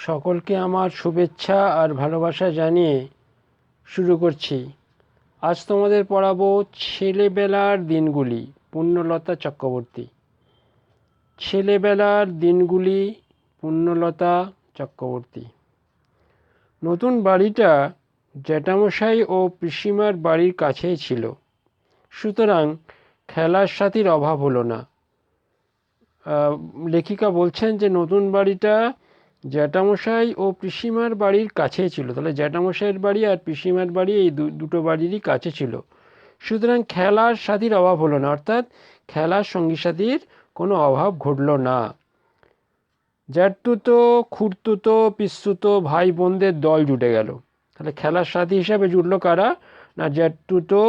সকলকে আমার শুভেচ্ছা আর ভালোবাসা জানিয়ে শুরু করছি। আজ তোমাদের পড়াবো ছেলেবেলার দিনগুলি, পুণ্যলতা চক্রবর্তী। ছেলেবেলার দিনগুলি, পুণ্যলতা চক্রবর্তী। নতুন বাড়িটা জ্যাঠামশাই ও পিসিমার বাড়ির কাছেই ছিল, সুতরাং খেলার সাথীর অভাব হলো না। লেখিকা বলছেন যে নতুন বাড়িটা জ্যাঠামশাই ও পিসিমার বাড়ির কাছেই ছিল, তাহলে জ্যাঠামশাইয়ের বাড়ি আর পিসিমার বাড়ি এই দুটো বাড়িরই কাছে ছিল, সুতরাং খেলার সাথীর অভাব হলো না, অর্থাৎ খেলার সঙ্গী সাথীর কোনো অভাব ঘটল না। জ্যাঠতুতো, খুড়তুতো, পিসতুতো ভাই বোনদের দল জুটে গেল। তাহলে খেলার সাথী হিসাবে জুটলো কারা? না জ্যাঠতুতো,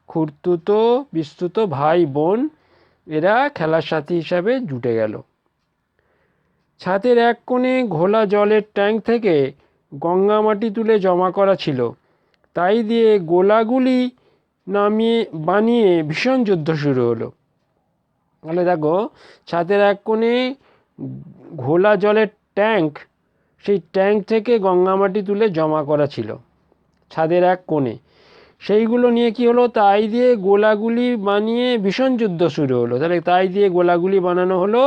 খুড়তুতো, পিসতুতো ভাই বোন, এরা খেলার সাথী হিসাবে জুটে গেল। ছাদের এক কোণে ঘোলা জলের ট্যাঙ্ক থেকে গঙ্গা মাটি তুলে জমা করা ছিল, তাই দিয়ে গোলাগুলি বানিয়ে ভীষণ যুদ্ধ শুরু হলো। তাহলে দেখো, ছাদের এক কোণে ঘোলা জলের ট্যাঙ্ক, সেই ট্যাঙ্ক থেকে গঙ্গা মাটি তুলে জমা করা ছিল ছাদের এক কোণে, সেইগুলো নিয়ে কি হলো, তাই দিয়ে গোলাগুলি বানিয়ে ভীষণ যুদ্ধ শুরু হলো। তাহলে তাই দিয়ে গোলাগুলি বানানো হলো,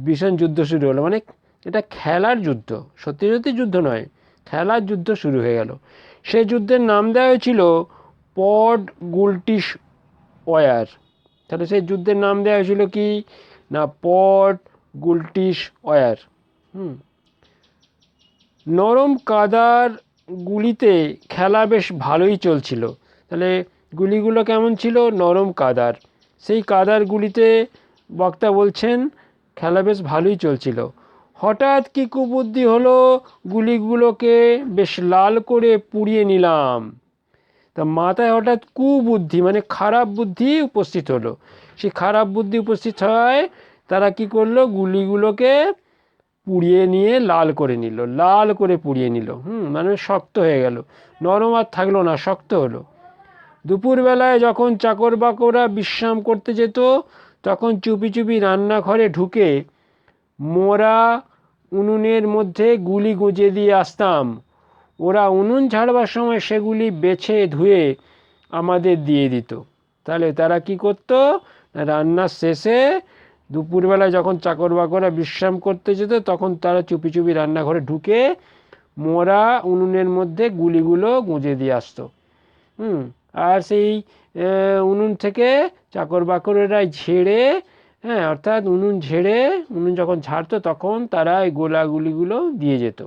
ভীষণ যুদ্ধ শুরু হলো, মানে এটা খেলার যুদ্ধ, সত্যি সত্যি যুদ্ধ নয়, খেলার যুদ্ধ শুরু হয়ে গেল। সেই যুদ্ধের নাম দেওয়া হয়েছিল পড গুলটিশ ওয়ার। তাহলে সেই যুদ্ধের নাম দেওয়া হয়েছিল কি না, পড গুলটিশ ওয়ার। নরম কাদার গুলিতে খেলা বেশ ভালোই চলছিল। তাহলে গুলিগুলো কেমন ছিল? নরম কাদার। সেই কাদার গুলিতে বক্তা বলছেন খেলা বেশ ভালোই চলছিল। হঠাৎ কি কুবুদ্ধি হলো, গুলিগুলোকে বেশ লাল করে পুড়িয়ে নিলাম। তা মাথায় হঠাৎ কুবুদ্ধি মানে খারাপ বুদ্ধি উপস্থিত হলো। সেই খারাপ বুদ্ধি উপস্থিত হয়, তারা কি করলো, গুলিগুলোকে পুড়িয়ে নিয়ে লাল করে নিল, লাল করে পুড়িয়ে নিল। মানে শক্ত হয়ে গেল, নরম আর থাকলো না, শক্ত হলো। দুপুরবেলায় যখন চাকর বাকররা বিশ্রাম করতে যেত, তখন চুপি চুপি রান্নাঘরে ঢুকে মোরা উনুনের মধ্যে গুলি গুঁজে দিয়ে আসতাম। ওরা উনুন ঝাড়বার সময় সেগুলি বেছে ধুয়ে আমাদের দিয়ে দিত। তাহলে তারা কি করতো, রান্নার শেষে দুপুরবেলা যখন চাকর বাকররা বিশ্রাম করতে যেত, তখন তারা চুপি চুপি রান্নাঘরে ঢুকে মোরা উনুনের মধ্যে গুলিগুলো গুঁজে দিয়ে আসতো। আর সেই উনুন থেকে চাকর বাকরেরা ঝেড়ে, অর্থাৎ উনুন ঝেড়ে, উনুন যখন ঝাড়তো তখন তারা এই গোলাগুলিগুলো দিয়ে যেত।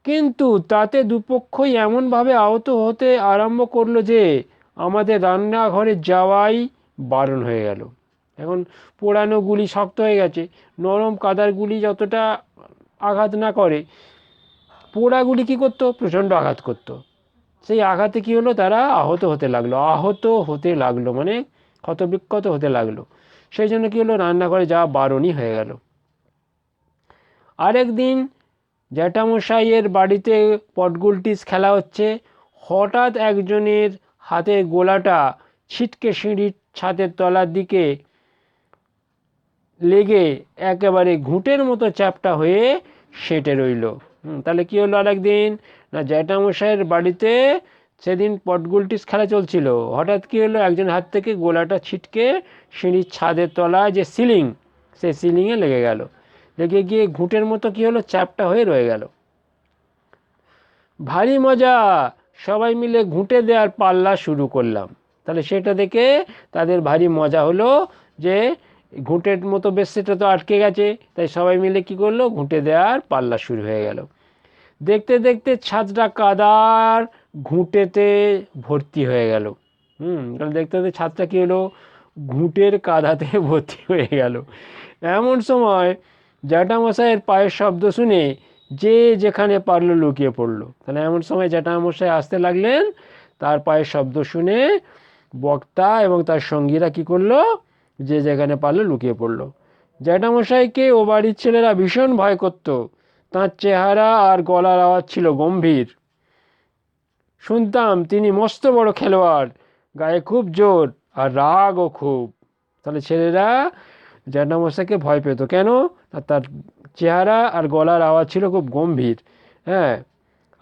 কিন্তু তাতে দুপক্ষই এমনভাবে আহত হতে আরম্ভ করলো যে আমাদের রান্নাঘরে যাওয়াই বারণ হয়ে গেল। এখন পোড়ানো গুলি শক্ত হয়ে গেছে, নরম কাদার গুলি যতটা আঘাত না করে, পোড়া গুলি কী করতো, প্রচণ্ড আঘাত করতো। সেই আঘাতে কী হলো, তারা আহত হতে লাগলো, মানে ক্ষতবিক্ষত হতে লাগলো। সেই জন্য কী হলো, রান্নাঘরে যাওয়া বারণই হয়ে গেল। আরেক দিন জ্যাঠামশাইয়ের বাড়িতে পটগুলটিস খেলা হচ্ছে। হঠাৎ একজনের হাতে গোলাটা ছিটকে সিঁড়ির ছাদের তলার দিকে লেগে একেবারে ঘুঁটের মতো চ্যাপ্টা হয়ে সেটে রইল। তাহলে কী হলো, আরেকদিন না জ্যাঠামশাইয়ের বাড়িতে সেদিন পটগুলটিস খেলা চলছিল, হঠাৎ কী হলো, একজন হাত থেকে গোলাটা ছিটকে সিঁড়ির ছাদের তলায় যে সিলিং, সেই সিলিংয়ে লেগে গেল, লেগে গিয়ে ঘুঁটের মতো কী হলো, চ্যাপ্টা হয়ে রয়ে গেল। ভারী মজা, সবাই মিলে ঘুঁটে দেওয়ার পাল্লা শুরু করলাম। তাহলে সেটা দেখে তাদের ভারী মজা হলো যে ঘুঁটের মতো বেশ সেটা তো আটকে গেছে, তাই সবাই মিলে কি করলো, ঘুঁটে দেওয়ার পাল্লা শুরু হয়ে গেল। দেখতে দেখতে ছাদটা কাদার ঘুঁটেতে ভর্তি হয়ে গেল। তাহলে দেখতে দেখতে ছাদটা কী হলো, ঘুঁটের কাদাতে ভর্তি হয়ে গেল। এমন সময় জ্যাঠামশাইয়ের পায়ের শব্দ শুনে যে যেখানে পারলো লুকিয়ে পড়লো। তাহলে এমন সময় জ্যাঠামশাই আসতে লাগলেন, তার পায়ের শব্দ শুনে বক্তা এবং তার সঙ্গীরা কি করলো, যে যেখানে পারলো লুকিয়ে পড়লো। জ্যাঠামশাইকে ও বাড়ির ছেলেরা ভীষণ ভয় করত। তাঁর চেহারা আর গলার আওয়াজ ছিল গম্ভীর। শুনতাম তিনি মস্ত বড় খেলোয়াড়, গায়ে খুব জোর আর রাগও খুব। তাহলে ছেলেরা জ্যাঠামশাইকে ভয় পেত কেন, তার চেহারা আর গলার আওয়াজ ছিল খুব গম্ভীর। হ্যাঁ,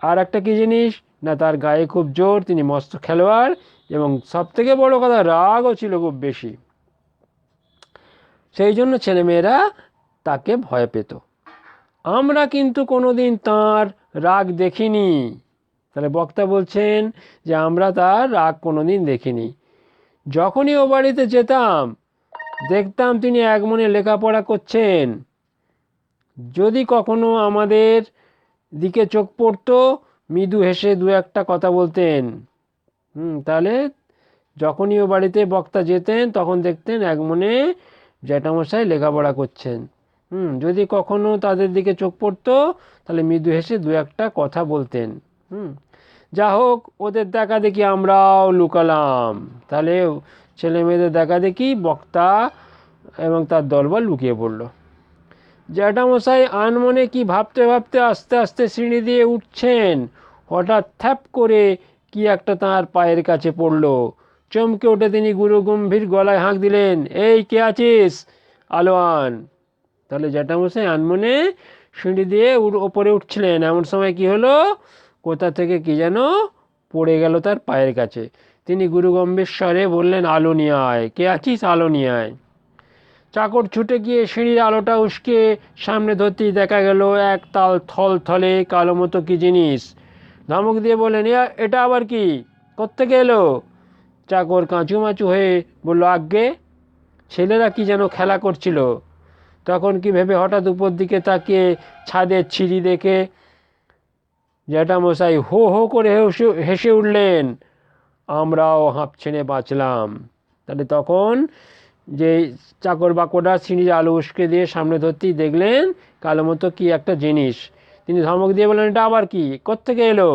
আর একটা কী জিনিস না, তার গায়ে খুব জোর, তিনি মস্ত খেলোয়াড়, এবং সবথেকে বড় কথা রাগও ছিল খুব বেশি। সেই জন্য ছেলেমেয়েরা তাকে ভয় পেত। আমরা কিন্তু কোনোদিন তার রাগ দেখিনি। তাহলে বক্তা বলছেন যে আমরা তার রাগ কোনোদিন দেখিনি। যখনই ও বাড়িতে যেতাম দেখতাম তিনি একমনে লেখাপড়া করছেন। যদি কখনো আমাদের দিকে চোখ পড়তো মৃদু হেসে দু একটা কথা বলতেন। তাহলে যখনই ও বাড়িতে বক্তা যেতেন তখন দেখতেন একমনে জ্যাঠামশাই লেখাপড়া করছেন। যদি কখনো তাদের দিকে চোখ পড়তো তাহলে মৃদু হেসে দু একটা কথা বলতেন। যা হোক, ওদের দেখা দেখি আমরাও লুকালাম। তাহলে ছেলে মেয়েদের দেখা দেখি বক্তা এবং তার দলবল লুকিয়ে পড়ল। জ্যাঠামশাই আনমনে কি ভাবতে ভাবতে আস্তে আস্তে সিঁড়ি দিয়ে উঠছেন, হঠাৎ থ্যাপ করে কি একটা তাঁর পায়ের কাছে পড়ল। চমকে উঠে তিনি গুরু গম্ভীর গলায় হাঁক দিলেন, এই কে আছিস, আলো আন। তাহলে জ্যাঠামশাই আনমনে সিঁড়ি দিয়ে ওপরে উঠছিলেন, এমন সময় কি হলো, কোথা থেকে কি যেন পড়ে গেল তার পায়ের কাছে। তিনি গুরু গম্ভীর স্বরে বললেন, আলো নিয়ে আয়, কে আছিস, আলো নিয়ে আয়। চাকর ছুটে গিয়ে সিঁড়ির আলোটা উস্কে সামনে ধরতেই দেখা গেল এক তাল থল থলে কালো মতো কি জিনিস। ধমক দিয়ে বললেন, এটা আবার কি, কোত্থেকে এলো? চাকর কাঁচুমাচু হয়ে বলল, আজ্ঞে, ছেলেরা কি যেন খেলা করছিল। তখন কি ভেবে হঠাৎ উপর দিকে তাকিয়ে ছাদের ছিঁড়ি দেখে জ্যাঠামশাই হো হো করে হেসে উঠলেন। আমরাও হাঁপ ছেড়ে বাঁচলাম। তাহলে তখন যে চাকর বাকররা সিঁড়ির আলো উস্কে দিয়ে সামনে ধরতেই দেখলেন কালো মতো কি একটা জিনিস। তিনি ধমক দিয়ে বললেন, এটা আবার কি, কোত্থেকে এলো?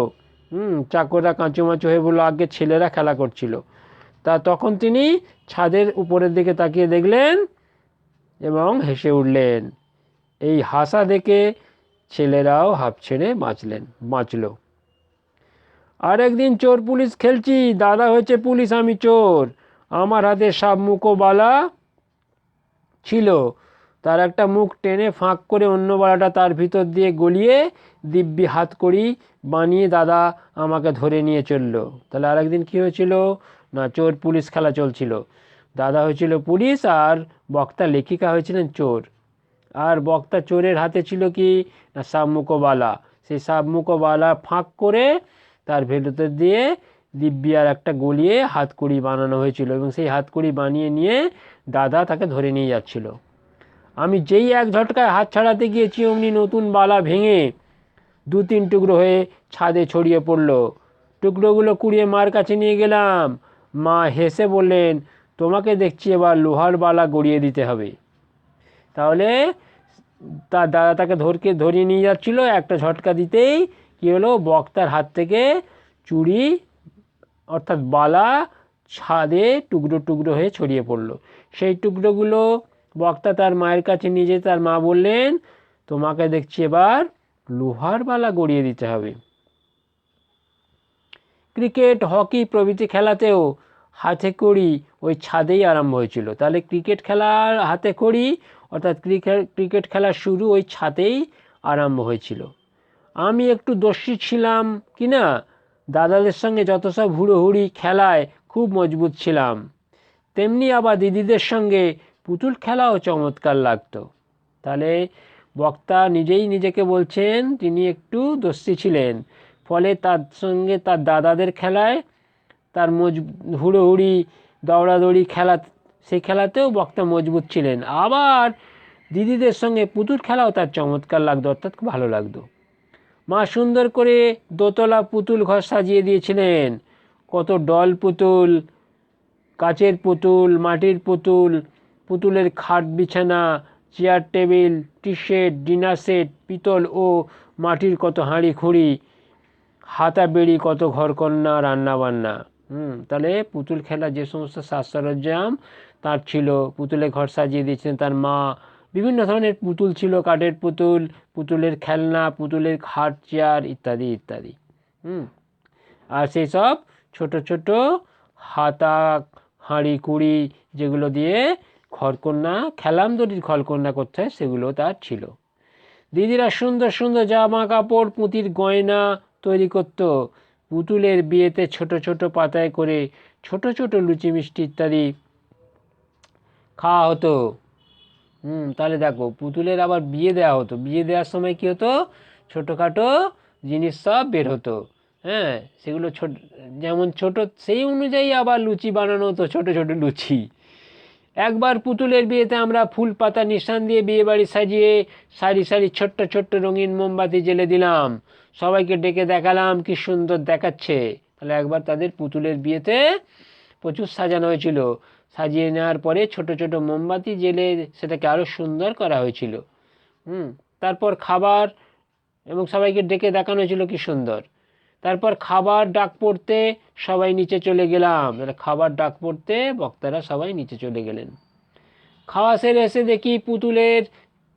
চাকররা কাঁচুমাচু হয়ে বলল, আগে ছেলেরা খেলা করছিল। তখন তিনি ছাদের উপরের দিকে তাকিয়ে দেখলেন এবং হেসে উঠলেন। এই হাসা দেখে ছেলেরাও হাঁপ ছেড়ে বাঁচল। আর একদিন চোর পুলিশ খেলছি, দাদা হয়েছে পুলিশ, আমি চোর। আমার হাতে সাপ মুখো বালা ছিল, তার একটা মুখ টেনে ফাঁক করে অন্য বালাটা তার ভিতর দিয়ে গলিয়ে দিব্যি হাতকড়ি বানিয়ে দাদা আমাকে ধরে নিয়ে চলল। তাহলে আর একদিন কী হয়েছিল না, চোর পুলিশ খেলা চলছিল। দাদা হয়েছিল পুলিশ আর বক্তা লেখিকা হয়েছিলেন চোর। আর বক্তা চোরের হাতে ছিল কি না, সাপ মুখো বালা। সেই সাপ মুখো বালা ফাঁক করে তার ভেতর দিয়ে দিব্যি আর একটা গলিয়ে হাতকড়ি বানানো হয়েছিল, এবং সেই হাতকড়ি বানিয়ে নিয়ে দাদা তাকে ধরে নিয়ে যাচ্ছিল। আমি যেই এক ঝটকায় হাত ছাড়াতে গিয়েছি অমনি নতুন বালা ভেঙে দু তিন টুকরো হয়ে ছাদে ছড়িয়ে পড়ল। টুকরোগুলো কুড়িয়ে মার কাছে নিয়ে গেলাম। মা হেসে বললেন, তোমাকে দেখছি এবার লোহার বালা গড়িয়ে দিতে হবে। তাহলে তার দাদা তাকে ধরিয়ে নিয়ে যাচ্ছিল, একটা ঝটকা দিতেই কী হলো, বক্তার হাত থেকে চুড়ি অর্থাৎ বালা ছাদে টুকরো টুকরো হয়ে ছড়িয়ে পড়ল। সেই টুকরোগুলো বক্তা তার মায়ের কাছে নিয়ে যেতে তার মা বললেন, তোমাকে দেখছি এবার লোহার বালা গড়িয়ে দিতে হবে। ক্রিকেট, হকি প্রভৃতি খেলাতেও হাতে কড়ি ওই ছাদেই আরম্ভ হয়েছিল। তাহলে ক্রিকেট খেলার হাতে কড়ি অর্থাৎ ক্রিকেট খেলার শুরু ওই ছাদেই আরম্ভ হয়েছিল। আমি একটু দস্যি ছিলাম কি না, দাদাদের সঙ্গে যত সব হুড়োহুড়ি খেলায় খুব মজবুত ছিলাম, তেমনি আবার দিদিদের সঙ্গে পুতুল খেলাও চমৎকার লাগতো। তাহলে বক্তা নিজেই নিজেকে বলছেন তিনি একটু দস্যি ছিলেন, ফলে তার সঙ্গে তার দাদাদের খেলায় তার হুড়োহুড়ি দৌড়াদৌড়ি খেলা, সেই খেলাতেও বক্তা মজবুত ছিলেন। আবার দিদিদের সঙ্গে পুতুল খেলাও তার চমৎকার লাগতো, অর্থাৎ খুব ভালো লাগতো। মা সুন্দর করে দোতলা পুতুল ঘর সাজিয়ে দিয়েছিলেন। কত ডল পুতুল, কাচের পুতুল, মাটির পুতুল, পুতুলের খাট বিছানা, চেয়ার টেবিল, টি সেট, ডিনার সেট, পিতল ও মাটির কত হাঁড়ি খুঁড়ি, হাতা বেড়ি, কত ঘরকন্না, রান্নাবান্না। তাহলে পুতুল খেলা যে সমস্ত সাজ সরঞ্জাম তার ছিল, পুতুলের ঘর সাজিয়ে দিয়েছিলেন তার মা। বিভিন্ন ধরনের পুতুল ছিল, কাঠের পুতুল, পুতুলের খেলনা, পুতুলের খাট চেয়ার ইত্যাদি ইত্যাদি। আর সেই সব ছোট ছোট হাতা হাঁড়ি কুড়ি যেগুলো দিয়ে ঘরকন্না, খেলাম দড়ির ঘরকন্না করতে হয়, সেগুলো তার ছিল। দিদিরা সুন্দর সুন্দর জামা কাপড় পুঁতির গয়না তৈরি করত। পুতুলের বিয়েতে ছোট ছোট পাতায় করে ছোট ছোট লুচি মিষ্টি ইত্যাদি খাওয়া হতো। তাহলে দেখো, পুতুলের আবার বিয়ে দেওয়া হতো, বিয়ে দেওয়ার সময় কী হতো, ছোটোখাটো জিনিস সব বের হতো। হ্যাঁ, সেগুলো যেমন ছোট, সেই অনুযায়ী আবার লুচি বানানো হতো, ছোট ছোট লুচি। একবার পুতুলের বিয়েতে আমরা ফুল পাতা নিশান দিয়ে বিয়ে বাড়ি সাজিয়ে সারি সারি ছোট্ট ছোট্ট রঙিন মোমবাতি জ্বেলে দিলাম, সবাইকে ডেকে দেখালাম কি সুন্দর দেখাচ্ছে। তাহলে একবার তাদের পুতুলের বিয়েতে প্রচুর সাজানো হয়েছিল, সাজিয়ে নেওয়ার পরে ছোট ছোট মোমবাতি জ্বেলে সেটাকে আরও সুন্দর করা হয়েছিল। তারপর খাবার, এবং সবাইকে ডেকে দেখানো হয়েছিল কি সুন্দর। তারপর খাবার ডাক পড়তে সবাই নিচে চলে গেলাম, খাবার ডাক পড়তে বক্তারা সবাই নিচে চলে গেলেন। খাওয়া সেরে এসে দেখি পুতুলের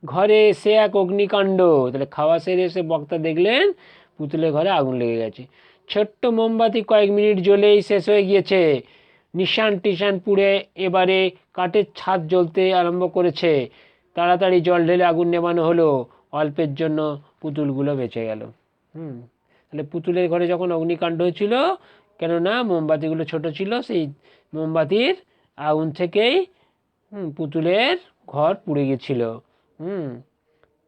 ঘরে এসে এক অগ্নিকাণ্ড। তাহলে খাওয়া সেরে এসে বক্তা দেখলেন পুতুলের ঘরে আগুন লেগে গেছে। ছোট্ট মোমবাতি কয়েক মিনিট জ্বলেই শেষ হয়ে গিয়েছে। নিশান টিশান পুড়ে এবারে কাঠের ছাদ জ্বলতে আরম্ভ করেছে। তাড়াতাড়ি জল ঢেলে আগুন নেভানো হলো, অল্পের জন্য পুতুলগুলো বেঁচে গেল। তাহলে পুতুলের ঘরে যখন অগ্নিকাণ্ড হয়েছিল, কেননা মোমবাতিগুলো ছোট ছিল, সেই মোমবাতির আগুন থেকেই পুতুলের ঘর পুড়ে গেছিল।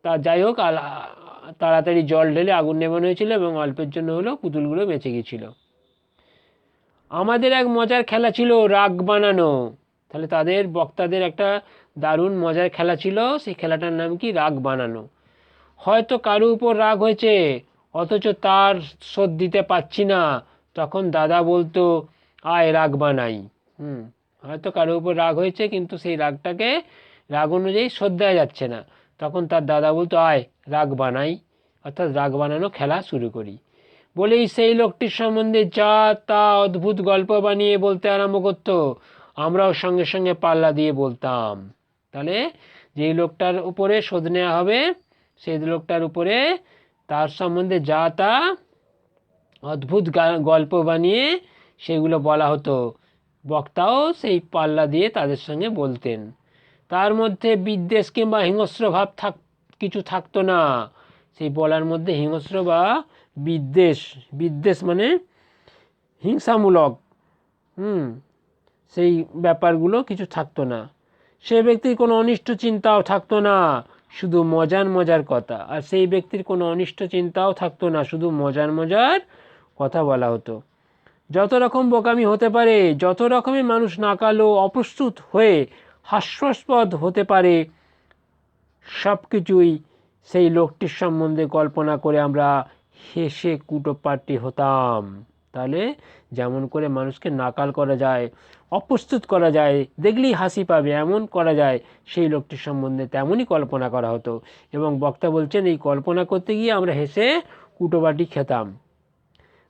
তা যাই হোক, তাড়াতাড়ি জল ঢেলে আগুন নেভানো হয়েছিল এবং অল্পের জন্য হলেও পুতুলগুলো বেঁচে গেছিল। আমাদের এক মজার খেলা ছিল রাগ বানানো। তাহলে তাদের বক্তাদের একটা দারুণ মজার খেলা ছিল, সেই খেলাটার নাম কি, রাগ বানানো। হয়তো কারো উপর রাগ হয়েছে, অথচ তার শোধ দিতে পারছি না, তখন দাদা বলতো আয় রাগ বানাই। হয়তো কারো উপর রাগ হয়েছে, কিন্তু সেই রাগটাকে রাগ অনুযায়ী শোধ দেওয়া যাচ্ছে না, তখন তার দাদা বলতো আয় রাগ বানাই, অর্থাৎ রাগ বানানো খেলা শুরু করি। বলেই সেই লোকটির সম্বন্ধে যা তা অদ্ভুত গল্প বানিয়ে বলতে আরম্ভ করতো। আমরাও সঙ্গে সঙ্গে পাল্লা দিয়ে বলতাম। তাহলে যেই লোকটার উপরে শোধ নেওয়া হবে, সেই লোকটার উপরে তার সম্বন্ধে যা তা অদ্ভুত গল্প বানিয়ে সেগুলো বলা হতো। বক্তাও সেই পাল্লা দিয়ে তাদের সঙ্গে বলতেন। তার মধ্যে বিদ্বেষ কিংবা হিংস্র ভাব কিছু থাকতো না। সেই বলার মধ্যে হিংস্র বা বিদ্বেষ মানে হিংসামূলক সেই ব্যাপারগুলো কিছু থাকতো না। সে ব্যক্তির কোনো অনিষ্ট চিন্তাও থাকতো না, শুধু মজার কথা। আর সেই ব্যক্তির কোনো অনিষ্ট চিন্তাও থাকতো না, শুধু মজার কথা বলা হতো। যত রকম বোকামি হতে পারে, যত রকমের মানুষ নাকালো অপ্রস্তুত হয়ে হাস্যাস্পদ হতে পারে, সব কিছুই সেই লোকটির সম্বন্ধে কল্পনা করে আমরা হেসে কুটোপাটি হতাম। তাহলে যেমন করে মানুষকে নাকাল করা যায়, অপ্রস্তুত করা যায়, দেখলেই হাসি পাবে এমন করা যায়, সেই লোকটির সম্বন্ধে তেমনই কল্পনা করা হতো। এবং বক্তা বলছেন এই কল্পনা করতে গিয়ে আমরা হেসে কুটোপাটি খেতাম।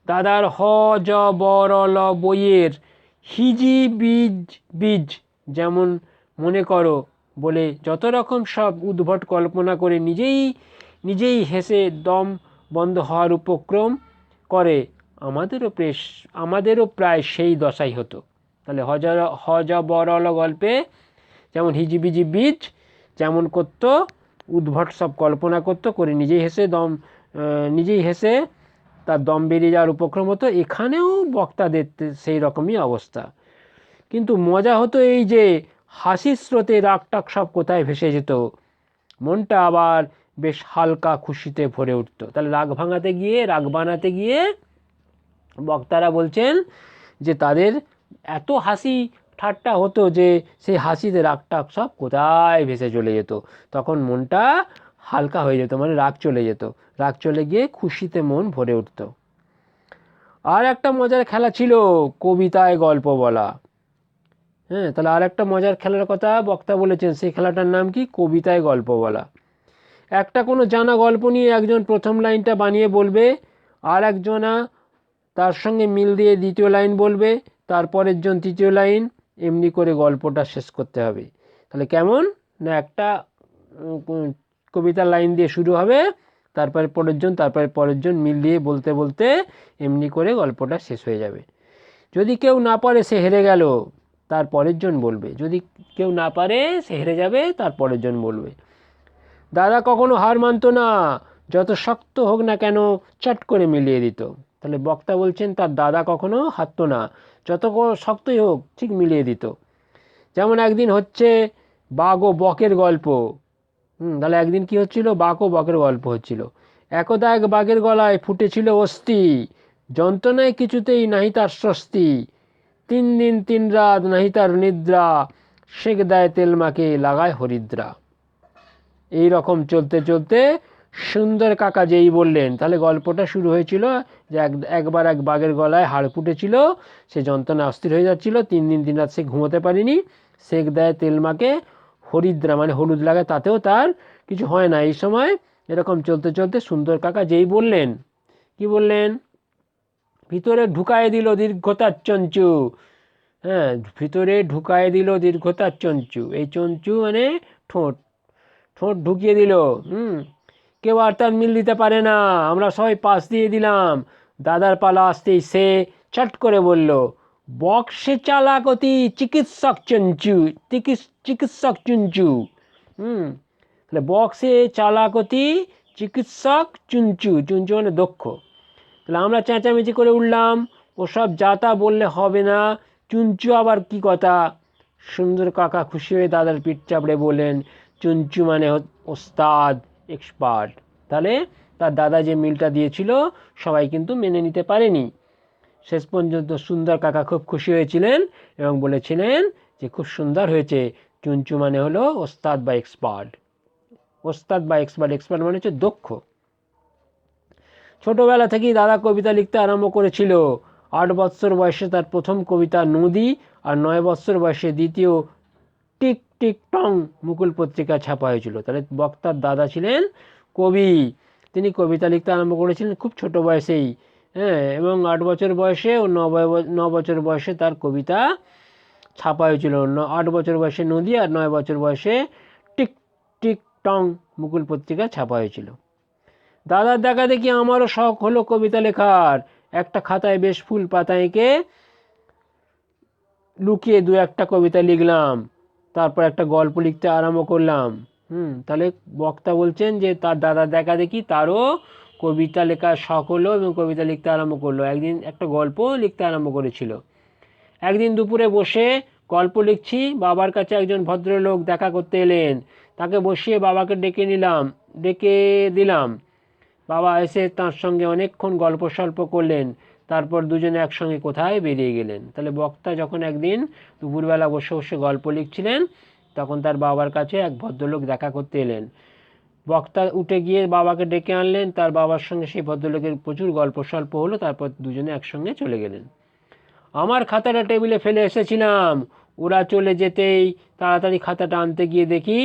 দাদার হ জ ব র ল বইয়ের হিজি বীজ যেমন মনে করো বলে যত রকম সব উদ্ভট কল্পনা করে নিজেই হেসে দম বন্ধ হওয়ার উপক্রম করে, আমাদেরও প্রায় সেই দশাই হতো। তাহলে হ জ ব র ল গল্পে যেমন হিজিবিজি বীজ যেমন করতো, উদ্ভট সব কল্পনা করতো, করে নিজেই হেসে তার দম বেরিয়ে যাওয়ার উপক্রম হতো। এখানেও বক্তাদের সেই রকমই অবস্থা। কিন্তু মজা হতো এই যে হাসির স্রোতে রাগটাগ সব কোথায় ভেসে যেত, মনটা আবার বেশ হালকা খুশিতে ভরে উঠত। তাহলে রাগ বানাতে গিয়ে বক্তারা বলছেন যে তাদের এত হাসি ঠাট্টা হতো যে সেই হাসিতে রাগটাগ সব কোথায় ভেসে চলে যেত, তখন মনটা হালকা হয়ে যেত, মানে রাগ চলে যেত, রাগ চলে গিয়ে খুশিতে মন ভরে উঠত। আর একটা মজার খেলা ছিল কবিতায় গল্প বলা। তাহলে আর একটা মজার খেলার কথা বক্তা বলেছেন, সেই খেলাটার নাম কি, কবিতায় গল্প বলা। একটা কোনো জানা গল্প নিয়ে একজন প্রথম লাইনটা বানিয়ে বলবে, আর একজনা তার সঙ্গে মিল দিয়ে দ্বিতীয় লাইন বলবে, তারপরের জন তৃতীয় লাইন, এমনি করে গল্পটা শেষ করতে হবে। তাহলে কেমন না, একটা কবিতার লাইন দিয়ে শুরু হবে, তারপরে পরের জন মিল দিয়ে বলতে বলতে এমনি করে গল্পটা শেষ হয়ে যাবে। যদি কেউ না পারে সে হেরে গেল, তার পরের জন বলবে। যদি কেউ না পারে সে হেরে যাবে, তার পরের জন বলবে। দাদা কখনো হার মানতো না, যত শক্ত হোক না কেন চট করে মিলিয়ে দিত। তাহলে বক্তা বলছেন তার দাদা কখনো হারতো না, যত শক্তই হোক ঠিক মিলিয়ে দিত। যেমন একদিন হচ্ছে বাঘ ও বকের গল্প। তাহলে একদিন কি হচ্ছিল, বাঘ ও বকের গল্প হচ্ছিল। একদা এক বাঘের গলায় ফুটেছিল অস্থি, যন্ত্রণায় কিছুতেই নাহি তার স্বস্তি, 3 দিন 3 রাত নাহি তার নিদ্রা, সেক দেয় তেল মাকে লাগায় হরিদ্রা। এই রকম চলতে চলতে সুন্দর কাকা যেই বললেন, তাহলে গল্পটা শুরু হয়েছিল যে একবার এক বাঘের গলায় হাড় ফুটেছিল, সে যন্ত্রণা অস্থির হয়ে যাচ্ছিল, 3 দিন 3 রাত সে ঘুমোতে পারিনি, সেক দেয় তেল মাকে হরিদ্রা মানে হলুদ লাগায়, তাতেও তার কিছু হয় না। এই সময় এরকম চলতে চলতে সুন্দর কাকা যেই বললেন, কি বললেন, ভিতরে ঢুকায় দিল দীর্ঘতার চঞ্চু। হ্যাঁ, ভিতরে ঢুকায় দিল দীর্ঘতার চঞ্চু, এই চঞ্চু মানে ঠোঁট, ঠোঁট ঢুকিয়ে দিল। কেউ আর তার মিল দিতে পারে না, আমরা সবাই পাশ দিয়ে দিলাম। দাদার পালা আসতেই সে চট করে বলল, বক্সে চালাকতি চিকিৎসক চঞ্চু, চিকিৎসক চুঞ্চু। তাহলে বক্সে চালাকতি চিকিৎসক চুঞ্চু, চুঞ্চু মানে দক্ষ। তাহলে আমরা চেঁচামেচি করে উঠলাম, ওসব যা তা বললে হবে না, চুঞ্চু আবার কি কথা। সুন্দর কাকা খুশি হয়ে দাদার পিঠ চাপড়ে বললেন, চুঞ্চু মানে ওস্তাদ, এক্সপার্ট। তাহলে তার দাদা যে মিলটা দিয়েছিল সবাই কিন্তু মেনে নিতে পারেনি। শেষ পর্যন্ত সুন্দর কাকা খুব খুশি হয়েছিলেন এবং বলেছিলেন যে খুব সুন্দর হয়েছে, চুঞ্চু মানে হলো ওস্তাদ বা এক্সপার্ট। ওস্তাদ বা এক্সপার্ট, এক্সপার্ট মানে হচ্ছে দক্ষ। ছোটবেলা থেকেই দাদা কবিতা লিখতে আরম্ভ করেছিল। 8 বছর বয়সে তার প্রথম কবিতা নদী, আর 9 বছর বয়সে দ্বিতীয় টিক টিক টং মুকুল পত্রিকা ছাপা হয়েছিল। তাহলে বক্তার দাদা ছিলেন কবি, তিনি কবিতা লিখতে আরম্ভ করেছিলেন খুব ছোট বয়সেই। হ্যাঁ, এবং 8 বছর বয়সে ও 9 বছর বয়সে তার কবিতা ছাপা হয়েছিল। 8 বছর বয়সে নদী আর 9 বছর বয়সে টিক টিক টং মুকুল পত্রিকা ছাপা হয়েছিল। দাদার দেখা দেখি আমারও শখ হলো কবিতা লেখার। একটা খাতায় বেশ ফুল পাতা এঁকে লুকিয়ে 2-1টা কবিতা লিখলাম, তারপর একটা গল্প লিখতে আরম্ভ করলাম। তাহলে বক্তা বলছেন যে তার দাদার দেখা দেখি তারও কবিতা লেখার শখ হলো এবং কবিতা লিখতে আরম্ভ করলো। একদিন একটা গল্প লিখতে আরম্ভ করেছিল। একদিন দুপুরে বসে গল্প লিখছি, বাবার কাছে একজন ভদ্রলোক দেখা করতে এলেন। তাকে বসিয়ে বাবাকে ডেকে দিলাম। বাবা এসে তার সঙ্গে অনেকক্ষণ গল্প সল্প করলেন, তারপর দুজনে একসঙ্গে কোথায় বেরিয়ে গেলেন। তাহলে বক্তা যখন একদিন দুপুরবেলা বসে বসে গল্প লিখছিলেন, তখন তার বাবার কাছে এক ভদ্রলোক দেখা করতে এলেন। বক্তা উঠে গিয়ে বাবাকে ডেকে আনলেন, তার বাবার সঙ্গে সেই ভদ্রলোকের প্রচুর গল্প সল্প হলো, তারপর দুজনে একসঙ্গে চলে গেলেন। আমার খাতাটা টেবিলে ফেলে এসেছিলাম, ওরা চলে যেতেই তাড়াতাড়ি খাতাটা আনতে গিয়ে দেখি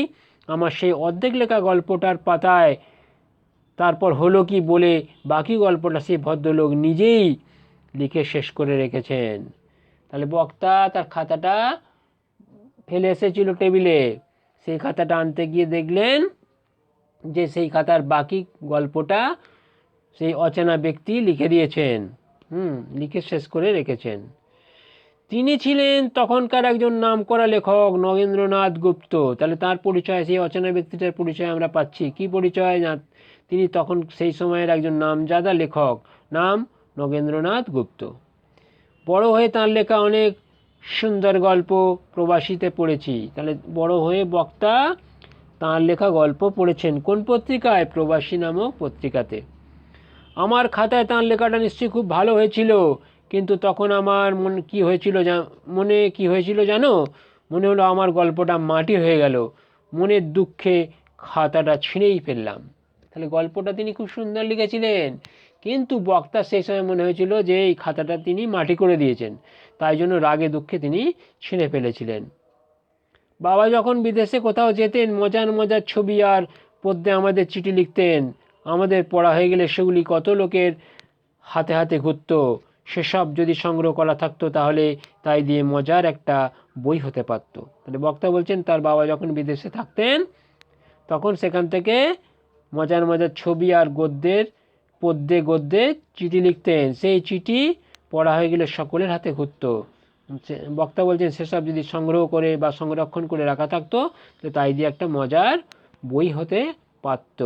আমার সেই অর্ধেক লেখা গল্পটার পাতায় তারপর হলো কি বলে বাকি গল্পটা সেই ভদ্রলোক নিজেই লিখে শেষ করে রেখেছেন। তাহলে বক্তা তার খাতাটা ফেলে এসেছিল টেবিলে, সেই খাতাটা আনতে গিয়ে দেখলেন যে সেই খাতার বাকি গল্পটা সেই অচেনা ব্যক্তি লিখে দিয়েছেন, লিখে শেষ করে রেখেছেন। তিনি ছিলেন তখনকার একজন নামকরা লেখক নগেন্দ্রনাথ গুপ্ত। তাহলে তার পরিচয়, সেই অচেনা ব্যক্তিটার পরিচয় আমরা পাচ্ছি। কি পরিচয় না, তিনি তখন সেই সময়ের একজন নামজাদা লেখক, নাম নগেন্দ্রনাথ গুপ্ত। বড় হয়ে তাঁর লেখা অনেক সুন্দর গল্প প্রবাসীতে পড়েছি। তাহলে বড় হয়ে বক্তা তাঁর লেখা গল্প পড়েছেন কোন পত্রিকায়? প্রবাসী নামক পত্রিকাতে। আমার খাতায় তাঁর লেখাটা নিশ্চয়ই খুব ভালো হয়েছিল, কিন্তু তখন আমার মনে কি হয়েছিল জানো? মনে হলো আমার গল্পটা মাটি হয়ে গেল, মনের দুঃখে খাতাটা ছিঁড়েই ফেললাম। তাহলে গল্পটা তিনি খুব সুন্দর লিখেছিলেন, কিন্তু বক্তার সেই সময় মনে হয়েছিল যে এই খাতাটা তিনি মাটি করে দিয়েছেন, তাই জন্য রাগে দুঃখে তিনি ছিঁড়ে ফেলেছিলেন। বাবা যখন বিদেশে কোথাও যেতেন মজার মজার ছবি আর পদ্যে আমাদের চিঠি লিখতেন। আমাদের পড়া হয়ে গেলে সেগুলি কত লোকের হাতে হাতে ঘুরত। সেসব যদি সংগ্রহ করা থাকতো তাহলে তাই দিয়ে মজার একটা বই হতে পারত। তাহলে বক্তা বলছেন তার বাবা যখন বিদেশে থাকতেন তখন সেখান থেকে মজার মজার ছবি আর পদ্যে গদ্যে চিঠি লিখতেন, সেই চিঠি পড়া হয়ে গেলে সকলের হাতে ঘুরত। বক্তা বলছেন সেসব যদি সংগ্রহ করে বা সংরক্ষণ করে রাখা থাকতো তাই দিয়ে একটা মজার বই হতে পারত।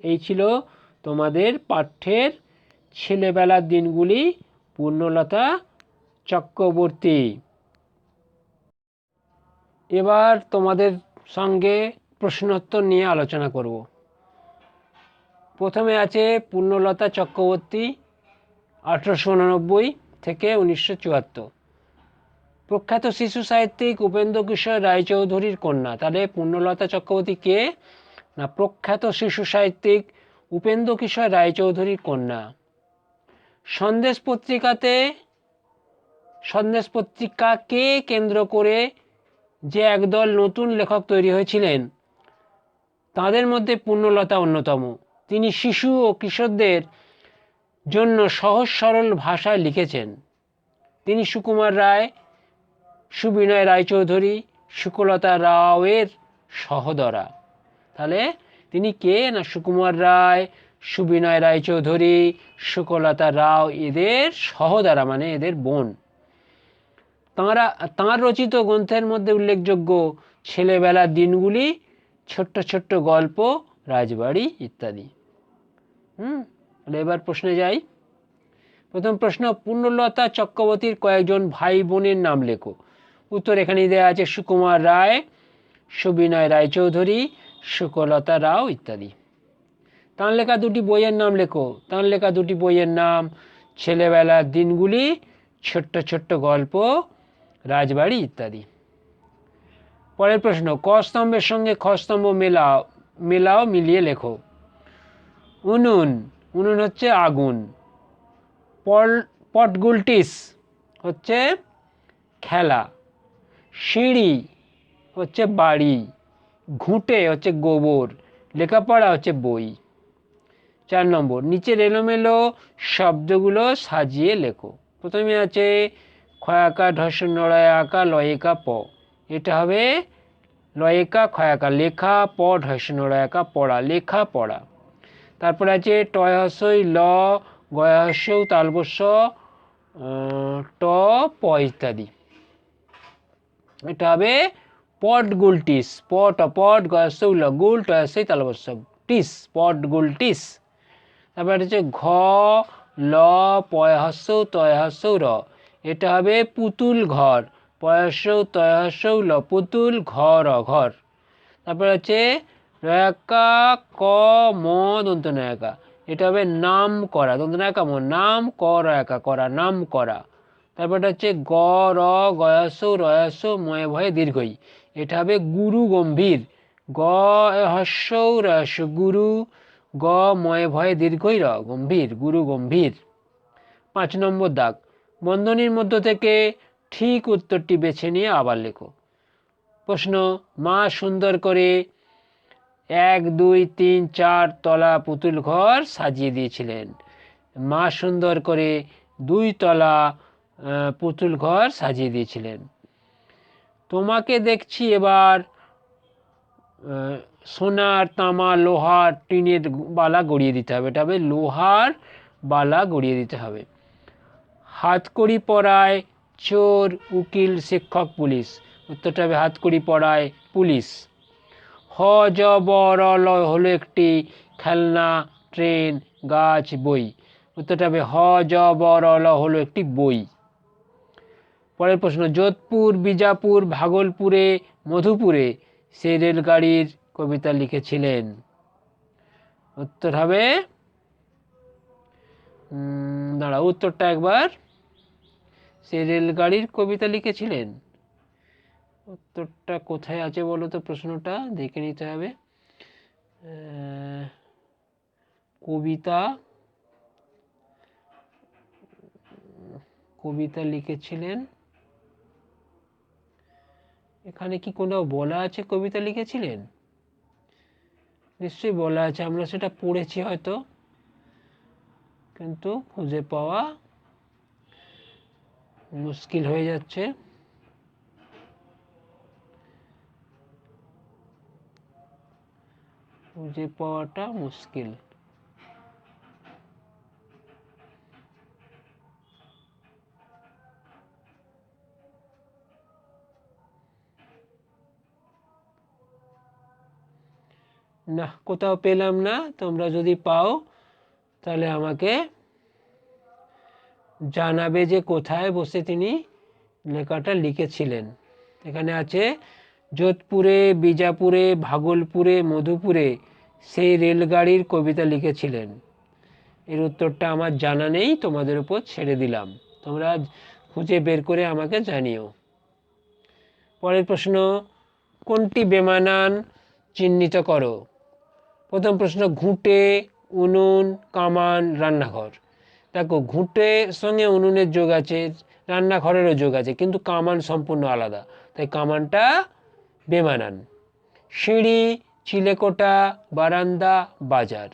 এই ছিল তোমাদের পাঠ্যের ছেলেবেলার দিনগুলি, পূর্ণলতা চক্রবর্তী। এবার তোমাদের সঙ্গে প্রশ্নোত্তর নিয়ে আলোচনা করব। প্রথমে আছে পূর্ণলতা চক্রবর্তী, 1889 থেকে 1974। প্রখ্যাত শিশু সাহিত্যিক উপেন্দ্রকিশোর রায়চৌধুরীর কন্যা। তাহলে পূর্ণলতা চক্রবর্তী কে না? প্রখ্যাত শিশু সাহিত্যিক উপেন্দ্রকিশোর রায়চৌধুরীর কন্যা। সন্দেশ পত্রিকাকে কেন্দ্র করে যে একদল নতুন লেখক তৈরি হয়েছিলেন, তাদের মধ্যে পূর্ণলতা অন্যতম। তিনি শিশু ও কিশোরদের জন্য সহজ সরল ভাষায় লিখেছেন। তিনি সুকুমার রায়, সুবিনয় রায়চৌধুরী, সুকলতা রাওয়ের সহোদরা। তাহলে তিনি কে না? সুকুমার রায়, সুবিনয় রায়চৌধুরী, সুকলতা রাও এদের সহোদরা, মানে এদের বোন। তাঁর রচিত গ্রন্থের মধ্যে উল্লেখযোগ্য ছেলেবেলার দিনগুলি, ছোট্ট ছোট্ট গল্প, রাজবাড়ি ইত্যাদি। এবার প্রশ্নে যাই। প্রথম প্রশ্ন, পূর্ণলতা চক্রবর্তীর কয়েকজন ভাই বোনের নাম লেখো। উত্তর এখানে দেওয়া আছে, সুকুমার রায়, সুবিনয় রায়চৌধুরী, সুকলতা রাও ইত্যাদি। তাঁর লেখা দুটি বইয়ের নাম লেখো। তাঁর লেখা দুটি বইয়ের নাম ছেলেবেলার দিনগুলি, ছোট্ট ছোট্ট গল্প, রাজবাড়ি ইত্যাদি। পরের প্রশ্ন, ক স্তম্ভের সঙ্গে খ স্তম্ভ মেলাও, মিলিয়ে লেখো। উনুন হচ্ছে আগুন। পটগুলটিস হচ্ছে খেলা। সিঁড়ি হচ্ছে বাড়ি। ঘুঁটে হচ্ছে গোবর। লেখাপড়া হচ্ছে বই। 4 নম্বর, নিচের এলোমেলো শব্দগুলো সাজিয়ে লেখো। প্রথমে আছে খয়াকা ঢস্য নড়ায় আঁকা লয়েকা প। এটা হবে লয়েকা খয়াকা লেখা, প ঢস্য নড়ায় আঁকা পড়া, লেখা পড়া। তারপরে আছে টয় হস্যই ল, গয় হস্যৌ তালবস্য ট প ইত্যাদি। এটা হবে পটগুলটিস, পট গয়স্যৌ ল, গুল টয়স্যই তালবস্য টিস, পটগুলটিস। তারপরে হচ্ছে ঘ ল পয় হস্যৌ তয় হস্যৌ র। এটা হবে পুতুল ঘর, পয়স্যৌ তয় হস্যৌ ল, পুতুল ঘর, ঘর। তারপরে হচ্ছে রয়াকা ক ম দন্ত নয়াকা। এটা হবে নাম করা, দন্ত নয়াকা ম, নাম ক রয়াকা করা, নাম করা। তারপরে হচ্ছে গ র গয়াস্যৌ রয়াস্য ময় ভয়ে দীর্ঘই। এটা হবে গুরু গম্ভীর, গ হস্যৌ রয়াস্য গুরু, গ ময় ভয়ে দীর্ঘই র, গম্ভীর, গুরু গম্ভীর। 5 নম্বর দাগ, বন্ধনীর মধ্য থেকে ঠিক উত্তরটি বেছে নিয়ে আবার লেখো। প্রশ্ন, মা সুন্দর করে 1 2 3 4 তলা পুতুল ঘর সাজিয়ে দিয়েছিলেন। মা সুন্দর করে 2 তলা পুতুল ঘর সাজিয়ে দিয়েছিলেন। তোমাকে দেখছি এবার সোনার, তামা, লোহার, টিনের বালা গড়িয়ে দিতে হবে। এটা হবে লোহার বালা গড়িয়ে দিতে হবে। হাতকড়ি পরায় চোর, উকিল, শিক্ষক, পুলিশ। উত্তরটা হবে হাতকড়ি পরায় পুলিশ। হ জ ব র ল হলো একটি খেলনা, ট্রেন, গাছ, বই। উত্তরটা হবে হ জ ব র ল হলো একটি বই। পরের প্রশ্ন, যোধপুর, বিজাপুর, ভাগলপুরে, মধুপুরে সেই রেলগাড়ির কবিতা লিখেছিলেন। উত্তর হবে উত্তরটা একবার, সেই রেলগাড়ির কবিতা লিখেছিলেন। উত্তরটা কোথায় আছে বলো তো? প্রশ্নটা দেখে নিতে হবে। কবিতা লিখেছিলেন, এখানে কি কোনো বলা আছে কবিতা লিখেছিলেন? নিশ্চয়ই বলা আছে, আমরা সেটা পড়েছি হয়তো, কিন্তু খুঁজে পাওয়া মুশকিল হয়ে যাচ্ছে। খুঁজে পাওয়াটা মুশকিল। না, কোথাও পেলাম না। তোমরা যদি পাও তাহলে আমাকে জানাবে যে কোথায় বসে তিনি লেখাটা লিখেছিলেন। এখানে আছে যোধপুরে, বিজাপুরে, ভাগলপুরে, মধুপুরে সেই রেলগাড়ির কবিতা লিখেছিলেন। এর উত্তরটা আমার জানা নেই, তোমাদের উপর ছেড়ে দিলাম, তোমরা খুঁজে বের করে আমাকে জানিও। পরের প্রশ্ন, কোনটি বেমানান চিহ্নিত করো। প্রথম প্রশ্ন, ঘুঁটে, উনুন, কামান, রান্নাঘর। দেখো, ঘুঁটের সঙ্গে উনুনের যোগ আছে, রান্নাঘরেরও যোগ আছে, কিন্তু কামান সম্পূর্ণ আলাদা, তাই কামানটা বেমানান। সিঁড়ি, চিলেকোঠা, বারান্দা, বাজার।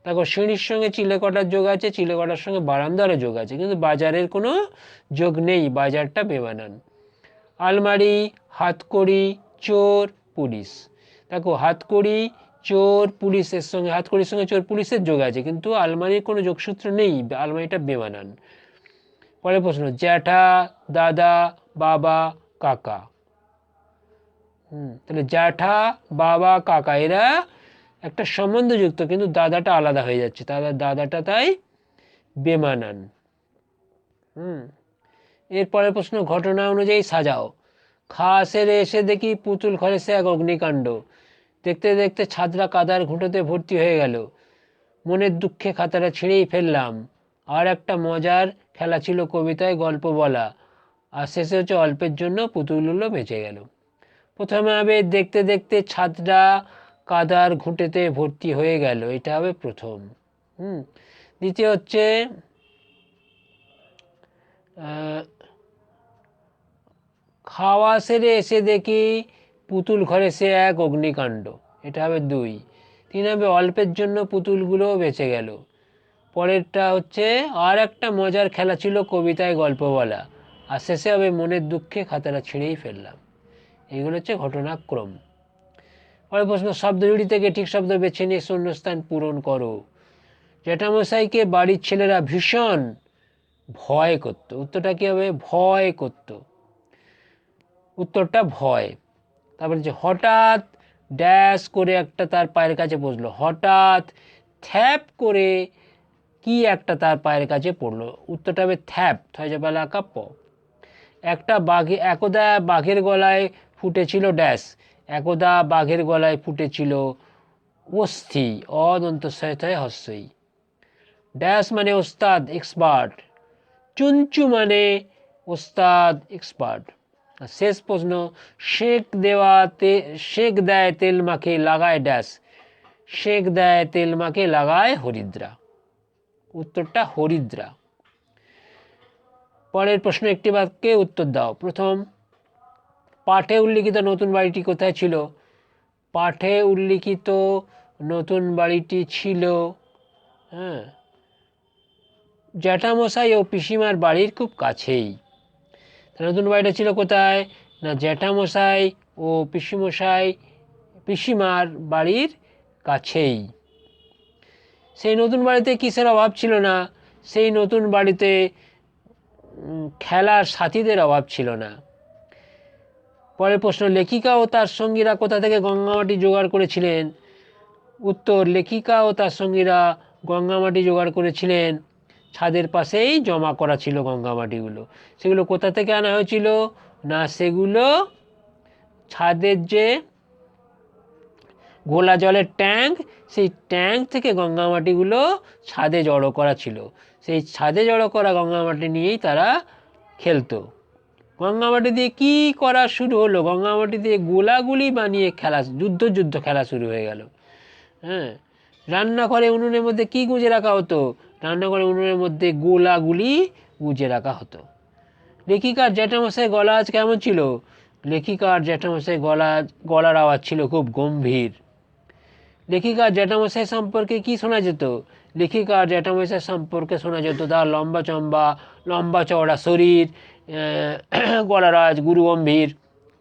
দেখো, সিঁড়ির সঙ্গে চিলেকোঠার যোগ আছে, চিলেকোঠার সঙ্গে বারান্দারও যোগ আছে, কিন্তু বাজারের কোনো যোগ নেই, বাজারটা বেমানান। আলমারি, হাতকড়ি, চোর, পুলিশ। দেখো, হাতকড়ি, চোর, পুলিশের সঙ্গে, হাতকড়ির সঙ্গে চোর পুলিশের যোগ আছে, কিন্তু আলমারির কোনো যোগসূত্র নেই, আলমারিটা বেমানান। পরের প্রশ্ন, জ্যাঠা, দাদা, বাবা, কাকা। তাহলে জ্যাঠা, বাবা, কাকা এরা একটা সম্বন্ধযুক্ত, কিন্তু দাদাটা আলাদা হয়ে যাচ্ছে, দাদাটা তাই বেমানান। এরপরের প্রশ্ন, ঘটনা অনুযায়ী সাজাও। খাওয়া সেরে এসে দেখি পুতুল ঘরে সে এক অগ্নিকাণ্ড। দেখতে দেখতে ছাদরা কাদার ঘুঁটোতে ভর্তি হয়ে গেল। মনের দুঃখে খাতাটা ছিঁড়েই ফেললাম। আর একটা মজার খেলা ছিল কবিতায় গল্প বলা, আর শেষে হচ্ছে অল্পের জন্য পুতুলগুলো বেঁচে গেল। প্রথমে হবে দেখতে দেখতে ছাদরা কাদার ঘুঁটেতে ভর্তি হয়ে গেল, এটা হবে প্রথম। দ্বিতীয় হচ্ছে খাওয়া সেরে এসে দেখি পুতুল ঘরে সে এক অগ্নিকাণ্ড, এটা হবে 2। 3 হবে অল্পের জন্য পুতুলগুলো বেঁচে গেল। পরেরটা হচ্ছে আর একটা মজার খেলা ছিল কবিতায় গল্প বলা, আর শেষে হবে মনের দুঃখে খাতাটা ছিঁড়েই ফেললাম। এইগুলো হচ্ছে ঘটনাক্রম। পরের প্রশ্ন, শব্দ জুড়ি থেকে ঠিক শব্দ বেছে নিয়ে শূন্যস্থান পূরণ করো। জ্যাঠামশাইকে বাড়ির ছেলেরা ভীষণ ভয় করত। উত্তরটা কি হবে? ভয় করত। উত্তরটা ভয়। তারপরে যে হঠাৎ ড্যাশ করে একটা তার পায়ের কাছে বসলো, হঠাৎ থ্যাপ করে কি একটা তার পায়ের কাছে পড়লো। উত্তরটা হবে থ্যাপ, থয়জা পালা কাপ্প। একদা বাঘের গলায় ফুটেছিল ড্যাশ, একদা বাঘের গলায় ফুটেছিল অস্থি, অদন্ত সয়থয় হস্যই। ড্যাশ মানে ওস্তাদ, এক্সপার্ট। চুঞ্চু মানে ওস্তাদ, এক্সপার্ট। শেষ প্রশ্ন, শেক দেয় তেল মাখে লাগায় ড্যাশ, শেক দেয় তেল মাখে লাগায় হরিদ্রা। উত্তরটা হরিদ্রা। পরের প্রশ্ন, একটি বাক্যে উত্তর দাও। প্রথম, পাঠে উল্লিখিত নতুন বাড়িটি কোথায় ছিল? পাঠে উল্লিখিত নতুন বাড়িটি ছিল জ্যাঠামশাই ও পিসিমার বাড়ির খুব কাছেই। নতুন বাড়িটা ছিল কোথায়? না, জ্যাঠামশাই ও পিসিমার বাড়ির কাছেই। সেই নতুন বাড়িতে কিসের অভাব ছিল না? সেই নতুন বাড়িতে খেলার সাথীদের অভাব ছিল না। পরের প্রশ্ন, লেখিকা ও তার সঙ্গীরা কোথা থেকে গঙ্গামাটি জোগাড় করেছিলেন? উত্তর, লেখিকা ও তার সঙ্গীরা গঙ্গামাটি জোগাড় করেছিলেন, ছাদের পাশেই জমা করা ছিল গঙ্গামাটিগুলো। সেগুলো কোথা থেকে আনা হয়েছিল? না, সেগুলো ছাদের যে ঘোলা জলের ট্যাঙ্ক, সেই ট্যাঙ্ক থেকে গঙ্গামাটিগুলো ছাদে জড়ো করা ছিল। সেই ছাদে জড়ো করা গঙ্গামাটি নিয়েই তারা খেলতো। গঙ্গামাটি দিয়ে কি করা শুরু হলো? গঙ্গামাটি দিয়ে গোলাগুলি বানিয়ে খেলা, যুদ্ধ খেলা শুরু হয়ে গেল। রান্নাঘরে উনুনের মধ্যে কি গুঁজে রাখা হতো? রান্নাঘরে উনুনের মধ্যে গোলাগুলি গুঁজে রাখা হতো। লেখিকার জ্যাঠামশাই গলা আজ কেমন ছিল? লেখিকার জ্যাঠামশাই গলার আওয়াজ ছিল খুব গম্ভীর। লেখিকার জ্যাঠামশাই সম্পর্কে কি শোনা যেত? লেখিকার জ্যাঠামশাই সম্পর্কে শোনা যেত তার লম্বা চওড়া শরীর, গলার আওয়াজ গুরুগম্ভীর,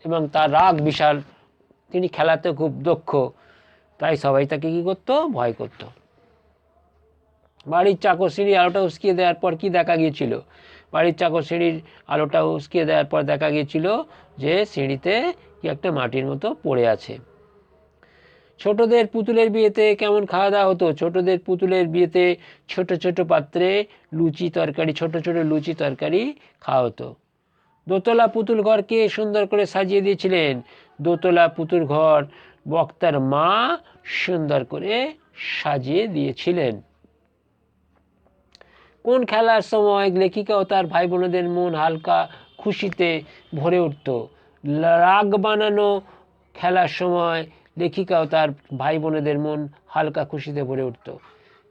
এবং তার রাগ বিশাল। তিনি খেলাতে খুব দক্ষ, তাই সবাই তাকে কি করতো? ভয় করত। বাড়ির চাকর সিঁড়ির আলোটা উস্কিয়ে দেওয়ার পর কি দেখা গিয়েছিল? বাড়ির চাকর সিঁড়ির আলোটা উস্কিয়ে দেওয়ার পর দেখা গিয়েছিল যে সিঁড়িতে কি একটা মাটির মতো পড়ে আছে। ছোটদের পুতুলের বিয়েতে কেমন খাওয়া দাওয়া হতো? ছোটদের পুতুলের বিয়েতে ছোট ছোট পাত্রে লুচি তরকারি, ছোট ছোট লুচি তরকারি খাওয়া হতো। দোতলা পুতুল ঘরকে সুন্দর করে সাজিয়ে দিয়েছিলেন। দোতলা পুতুল ঘর বক্তার মা সুন্দর করে সাজিয়ে দিয়েছিলেন। কোন খেলার সময় লেখিকা ও তার ভাই বোনেদের মন হালকা খুশিতে ভরে উঠত? রাগ বানানো খেলার সময় লেখিকা ও তার ভাই বোনেদের মন হালকা খুশিতে ভরে উঠত।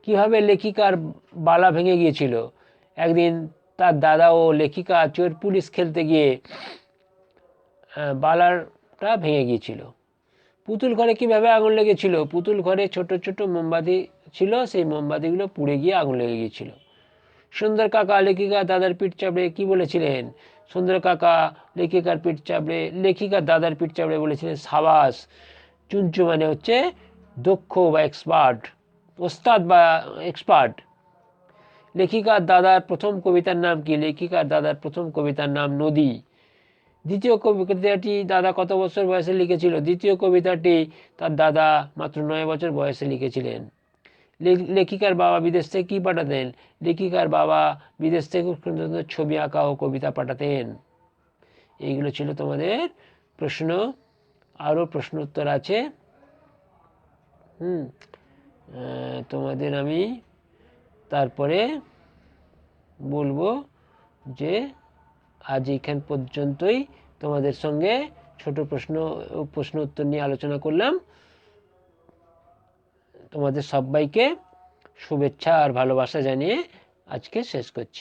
কিভাবে লেখিকার বালা ভেঙে গিয়েছিল? একদিন তার দাদা ও লেখিকা চোর পুলিশ খেলতে গিয়ে বালাটা ভেঙে গিয়েছিল। পুতুল ঘরে কিভাবে আগুন লেগেছিল? পুতুল ঘরে ছোট ছোট মোমবাতি ছিল, সেই মোমবাতিগুলো পুড়ে গিয়ে আগুন লেগে গিয়েছিল। সুন্দর কাকা লেখিকার দাদার পিঠ চাপড়ে কি বলেছিলেন? সুন্দর কাকা লেখিকার পিঠ চাপড়ে লেখিকার দাদার পিঠ চাপড়ে বলেছিলেন সাবাস। চুঞ্চু মানে হচ্ছে দক্ষ বা এক্সপার্ট, ওস্তাদ বা এক্সপার্ট। লেখিকার দাদার প্রথম কবিতার নাম কি? লেখিকার দাদার প্রথম কবিতার নাম নদী। দ্বিতীয় কবিতাটি দাদা কত বছর বয়সে লিখেছিল? দ্বিতীয় কবিতাটি তার দাদা মাত্র 9 বছর বয়সে লিখেছিলেন। লেখিকার বাবা বিদেশ থেকে কী পাঠাতেন? লেখিকার বাবা বিদেশ থেকে খুব সুন্দর ছবি আঁকা ও কবিতা পাঠাতেন। এইগুলো ছিল তোমাদের প্রশ্ন। আরও প্রশ্ন উত্তর আছে। তোমাদের আমি তারপরে বলবো যে আজ এইখান পর্যন্তই তোমাদের সঙ্গে ছোট প্রশ্ন উত্তর নিয়ে আলোচনা করলাম। তোমাদের সবাইকে শুভেচ্ছা আর ভালোবাসা জানিয়ে আজকে শেষ করছি।